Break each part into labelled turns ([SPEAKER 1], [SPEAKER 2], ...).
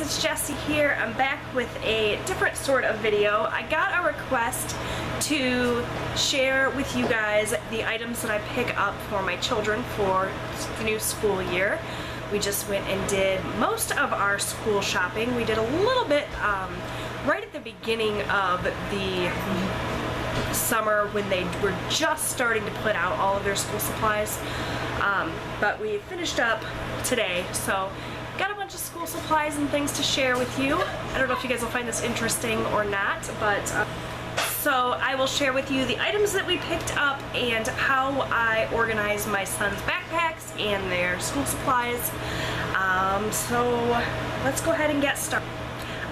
[SPEAKER 1] it's Jessie here. I'm back with a different sort of video. I got a request to share with you guys the items that I pick up for my children for the new school year. We just went and did most of our school shopping. We did a little bit right at the beginning of the summer when they were just starting to put out all of their school supplies. But we finished up today, so got a bunch of school supplies and things to share with you. I don't know if you guys will find this interesting or not, but so I will share with you the items that we picked up and how I organize my son's backpacks and their school supplies. So let's go ahead and get started.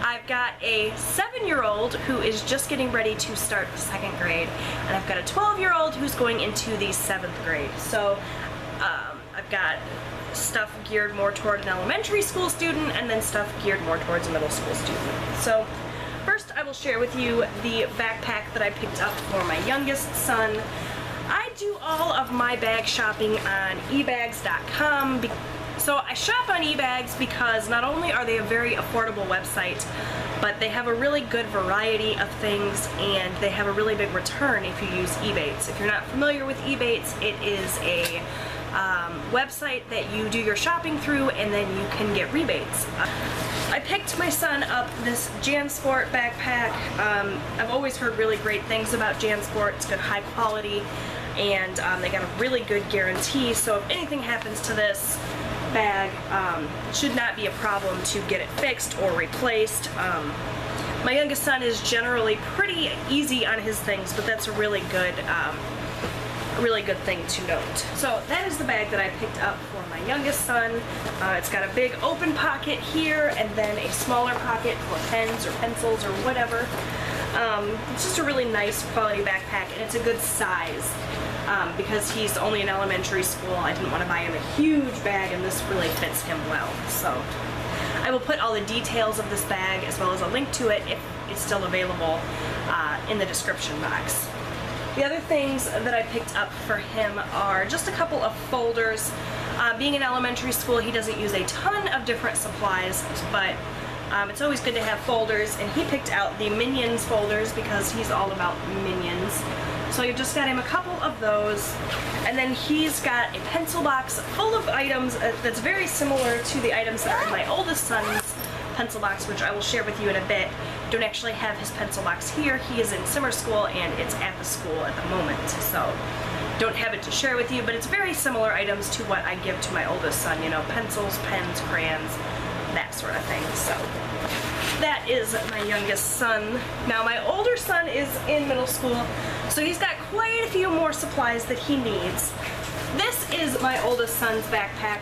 [SPEAKER 1] I've got a 7-year-old who is just getting ready to start 2nd grade, and I've got a 12-year-old who's going into the 7th grade. So I've got stuff geared more toward an elementary school student and then stuff geared more towards a middle school student. So first I will share with you the backpack that I picked up for my youngest son. I do all of my bag shopping on ebags.com. So I shop on eBags because not only are they a very affordable website, but they have a really good variety of things and they have a really big return if you use Ebates. If you're not familiar with Ebates, it is a website that you do your shopping through and then you can get rebates. I picked my son up this JanSport backpack. I've always heard really great things about JanSport. It's good high quality and they got a really good guarantee, so if anything happens to this bag, it should not be a problem to get it fixed or replaced. My youngest son is generally pretty easy on his things, but that's a really good thing to note. So that is the bag that I picked up for my youngest son. It's got a big open pocket here and then a smaller pocket for pens or pencils or whatever. It's just a really nice quality backpack and it's a good size. Because he's only in elementary school, I didn't want to buy him a huge bag and this really fits him well. So I will put all the details of this bag as well as a link to it if it's still available in the description box. The other things that I picked up for him are just a couple of folders. Being in elementary school, he doesn't use a ton of different supplies, but it's always good to have folders, and he picked out the Minions folders because he's all about Minions. So you just got him a couple of those, and then he's got a pencil box full of items that's very similar to the items that are in my oldest son's pencil box, which I will share with you in a bit. Don't actually have his pencil box here. He is in summer school and it's at the school at the moment, so don't have it to share with you, but it's very similar items to what I give to my oldest son, you know, pencils, pens, crayons, that sort of thing. So that is my youngest son. Now my older son is in middle school, so he's got quite a few more supplies that he needs. This is my oldest son's backpack.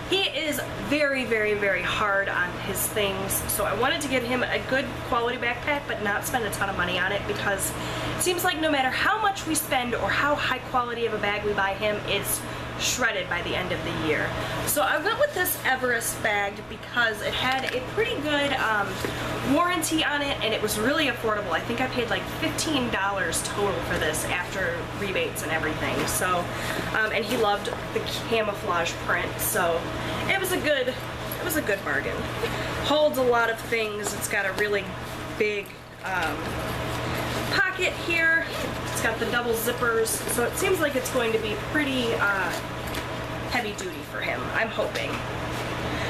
[SPEAKER 1] He is very, very, very hard on his things, so I wanted to get him a good quality backpack but not spend a ton of money on it because it seems like no matter how much we spend or how high quality of a bag we buy him, it's shredded by the end of the year. So I went with this Everest bag because it had a pretty good warranty on it and it was really affordable. I think I paid like $15 total for this after rebates and everything. So, and he loved the camouflage print, so it was a good bargain. Holds a lot of things. It's got a really big pocket here. It's got the double zippers, so it seems like it's going to be pretty heavy duty for him, I'm hoping.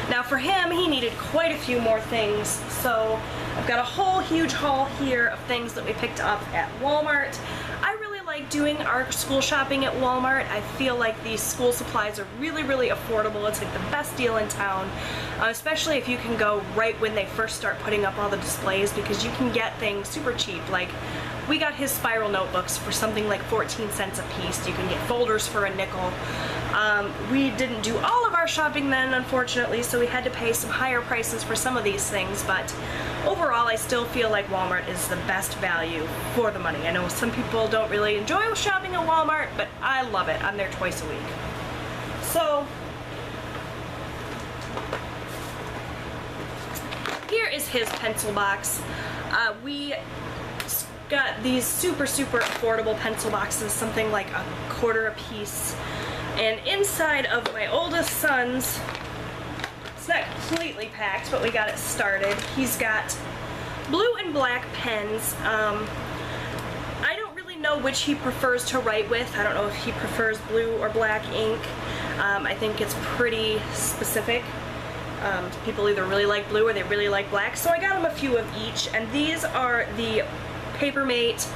[SPEAKER 1] Now for him, he needed quite a few more things, so I've got a whole huge haul here of things that we picked up at Walmart. I really like doing our school shopping at Walmart. I feel like these school supplies are really, really affordable. It's like the best deal in town, especially if you can go right when they first start putting up all the displays, because you can get things super cheap. Like we got his spiral notebooks for something like 14 cents a piece. You can get folders for a nickel. We didn't do all of our shopping then, unfortunately, so we had to pay some higher prices for some of these things, but overall I still feel like Walmart is the best value for the money. I know some people don't really enjoy shopping at Walmart, but I love it. I'm there twice a week. So here is his pencil box. We got these super affordable pencil boxes, something like $1 a piece. And inside of my oldest son's It's not completely packed, but we got it started. He's got blue and black pens. I don't really know which he prefers to write with. I don't know if he prefers blue or black ink. I think it's pretty specific. People either really like blue or they really like black, so I got him a few of each, and these are the Papermate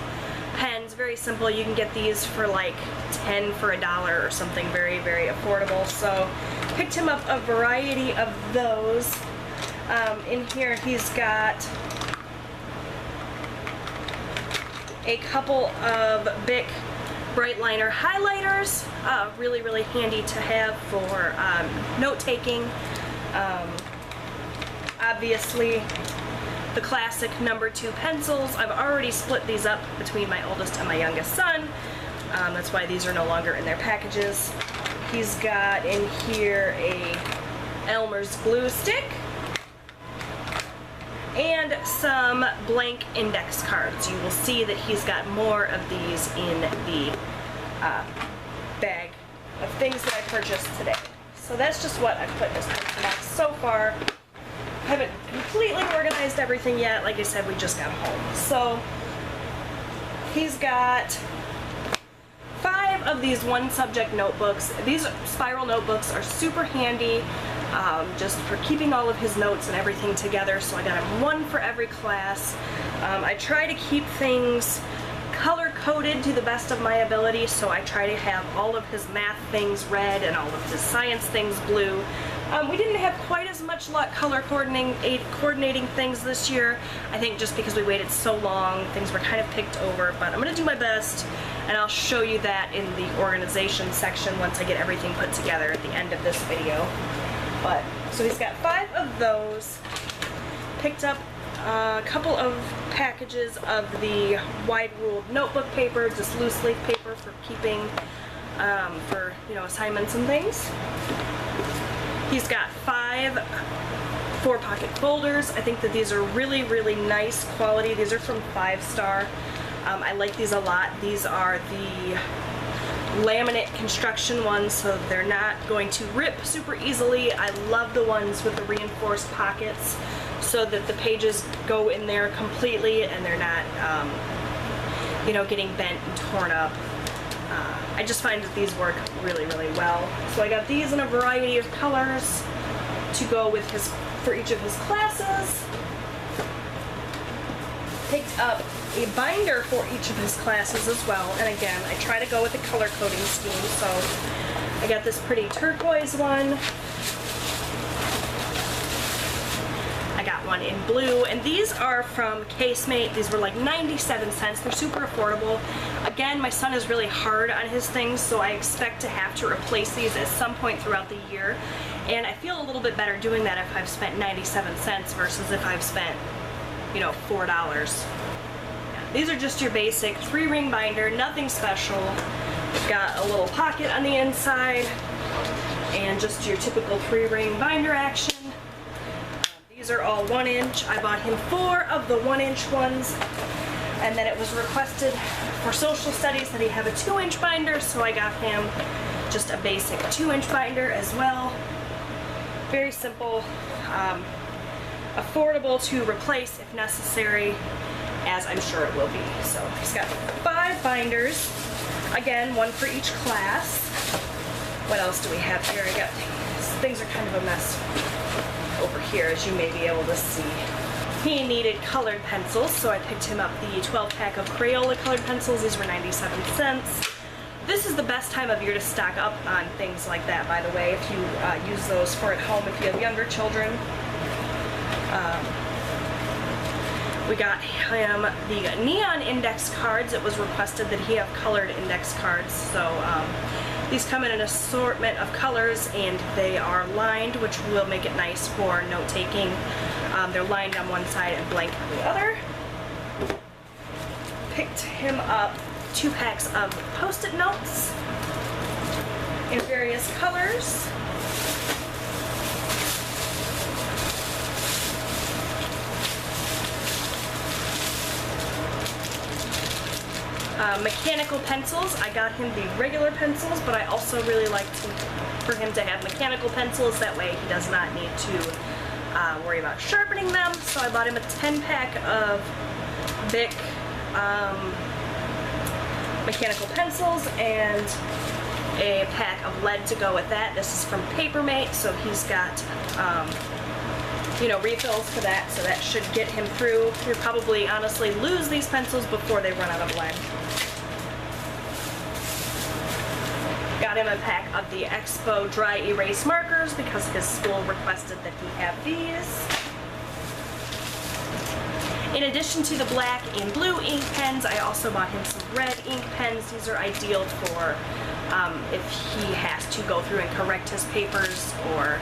[SPEAKER 1] pens. Very simple. You can get these for like 10 for $1 or something. Very, very affordable. So picked him up a variety of those. In here he's got a couple of Bic Bright Liner highlighters. Really, really handy to have for note-taking. Obviously, the classic #2 pencils. I've already split these up between my oldest and my youngest son. That's why these are no longer in their packages. He's got in here a Elmer's glue stick and some blank index cards. You will see that he's got more of these in the bag of things that I purchased today. So that's just what I've put in this pencil box so far. I haven't completely organized everything yet. Like I said, we just got home. So he's got 5 of these one subject notebooks. These spiral notebooks are super handy just for keeping all of his notes and everything together. So I got him one for every class. I try to keep things color-coded to the best of my ability, so I try to have all of his math things red and all of his science things blue. We didn't have quite as much luck color coordinating things this year. I think just because we waited so long, things were kind of picked over, but I'm going to do my best, and I'll show you that in the organization section once I get everything put together at the end of this video. But so he's got 5 of those. Picked up a couple of packages of the wide ruled notebook paper, just loose leaf paper for keeping for, you know, assignments and things. He's got 5 4-pocket folders. I think that these are really, really nice quality. These are from 5 Star. I like these a lot. These are the laminate construction ones, so they're not going to rip super easily. I love the ones with the reinforced pockets so that the pages go in there completely and they're not, you know, getting bent and torn up. I just find that these work really, really well. So I got these in a variety of colors to go with for each of his classes. Picked up a binder for each of his classes as well, and again, I try to go with the color coding scheme. So I got this pretty turquoise one. I got one in blue, and these are from Casemate. These were like 97 cents. They're super affordable. Again, my son is really hard on his things, so I expect to have to replace these at some point throughout the year, and I feel a little bit better doing that if I've spent 97 cents versus if I've spent, you know, $4. These are just your basic 3-ring binder, nothing special. Got a little pocket on the inside and just your typical 3-ring binder action. These are all 1 inch. I bought him 4 of the 1-inch ones, and then it was requested for social studies that he have a 2-inch binder, so I got him just a basic 2-inch binder as well. Very simple, affordable to replace if necessary, as I'm sure it will be. So he's got 5 binders, again, 1 for each class. What else do we have here? I got, things are kind of a mess over here, as you may be able to see. He needed colored pencils, so I picked him up the 12-pack of Crayola colored pencils. These were 97 cents. This is the best time of year to stock up on things like that, by the way, if you use those for at home if you have younger children. We got him the neon index cards. It was requested that he have colored index cards, so these come in an assortment of colors, and they are lined, which will make it nice for note-taking. They're lined on one side and blank on the other. Picked him up 2 packs of Post-it notes in various colors. Mechanical pencils. I got him the regular pencils, but I also really like for him to have mechanical pencils. That way he does not need to worry about sharpening them. So I bought him a 10-pack of Bic mechanical pencils and a pack of lead to go with that. This is from Papermate, so he's got you know, refills for that, so that should get him through. He'll probably honestly lose these pencils before they run out of lead. Got him a pack of the Expo dry erase markers because his school requested that he have these. In addition to the black and blue ink pens, I also bought him some red ink pens. These are ideal for if he has to go through and correct his papers, or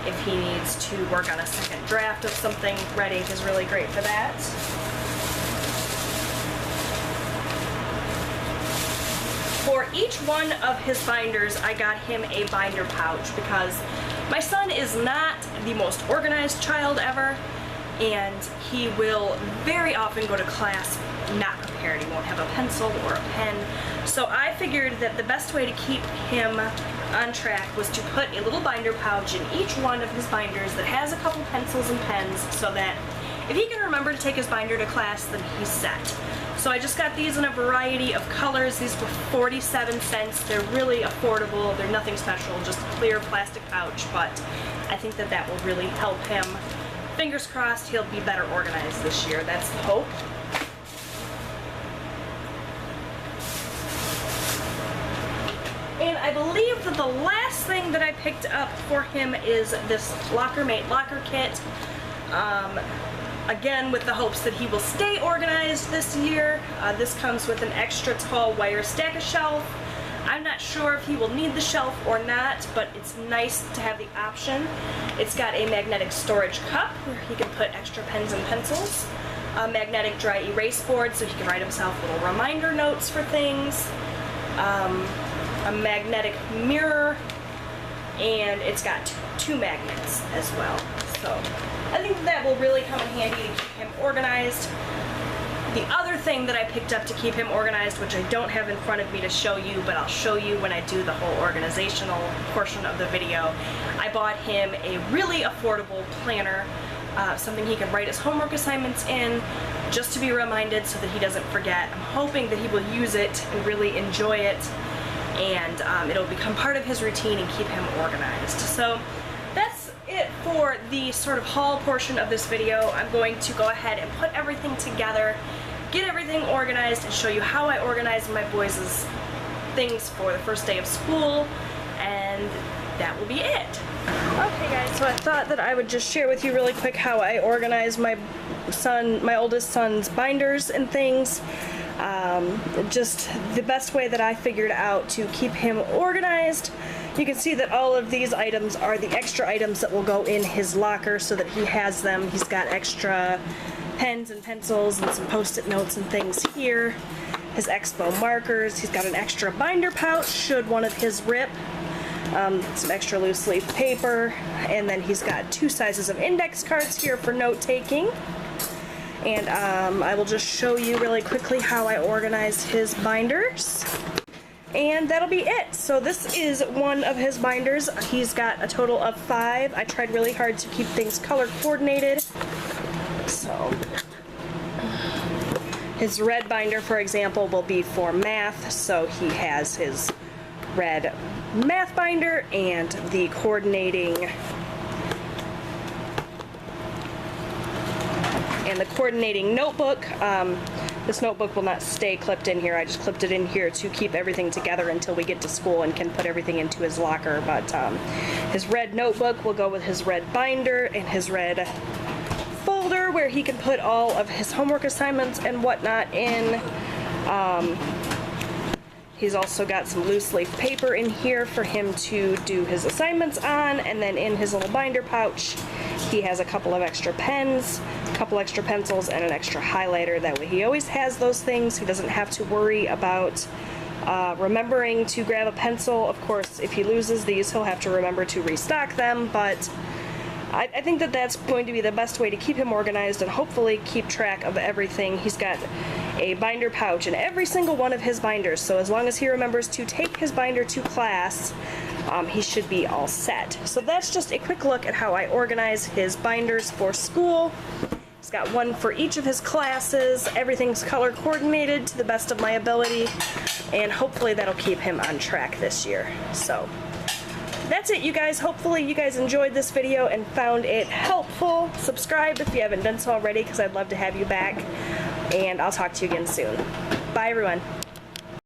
[SPEAKER 1] if he needs to work on a second draft of something. Red ink is really great for that. For each one of his binders, I got him a binder pouch because my son is not the most organized child ever, and he will very often go to class not prepared. He won't have a pencil or a pen. So I figured that the best way to keep him on track was to put a little binder pouch in each one of his binders that has a couple pencils and pens, so that if he can remember to take his binder to class, then he's set. So I just got these in a variety of colors. These were 47 cents. They're really affordable. They're nothing special, just a clear plastic pouch, but I think that that will really help him. Fingers crossed he'll be better organized this year. That's the hope. And I believe that the last thing that I picked up for him is this Lockermate locker kit. Again, with the hopes that he will stay organized this year. This comes with an extra tall wire Stack-A-Shelf. I'm not sure if he will need the shelf or not, but it's nice to have the option. It's got a magnetic storage cup where he can put extra pens and pencils, a magnetic dry erase board so he can write himself little reminder notes for things, a magnetic mirror, and it's got two magnets as well. So I think that will really come in handy to keep him organized. The other thing that I picked up to keep him organized, which I don't have in front of me to show you, but I'll show you when I do the whole organizational portion of the video, I bought him a really affordable planner, something he can write his homework assignments in, just to be reminded so that he doesn't forget. I'm hoping that he will use it and really enjoy it, and it'll become part of his routine and keep him organized. So that's it for the sort of haul portion of this video. I'm going to go ahead and put everything together, get everything organized, and show you how I organize my boys' things for the first day of school, and that will be it. Okay guys, so I thought that I would just share with you really quick how I organize my oldest son's binders and things. Just the best way that I figured out to keep him organized. You can see that all of these items are the extra items that will go in his locker so that he has them. He's got extra pens and pencils and some post-it notes and things here. His Expo markers. He's got an extra binder pouch should one of his rip. Some extra loose leaf paper. And then he's got 2 sizes of index cards here for note taking. And I will just show you really quickly how I organize his binders. And that'll be it. So this is one of his binders. He's got a total of 5. I tried really hard to keep things color coordinated. So his red binder, for example, will be for math. So he has his red math binder and the coordinating notebook. This notebook will not stay clipped in here. I just clipped it in here to keep everything together until we get to school and can put everything into his locker. But his red notebook will go with his red binder and his red folder where he can put all of his homework assignments and whatnot in. He's also got some loose leaf paper in here for him to do his assignments on, and then in his little binder pouch he has a couple of extra pens, a couple extra pencils, and an extra highlighter. That way he always has those things. He doesn't have to worry about remembering to grab a pencil. Of course, if he loses these, he'll have to remember to restock them, but I think that that's going to be the best way to keep him organized and hopefully keep track of everything. He's got a binder pouch in every single one of his binders. So as long as he remembers to take his binder to class, he should be all set. So that's just a quick look at how I organize his binders for school. He's got one for each of his classes. Everything's color coordinated to the best of my ability, and hopefully that'll keep him on track this year. So that's it, you guys. Hopefully you guys enjoyed this video and found it helpful. Subscribe if you haven't done so already, because I'd love to have you back, and I'll talk to you again soon. Bye, everyone.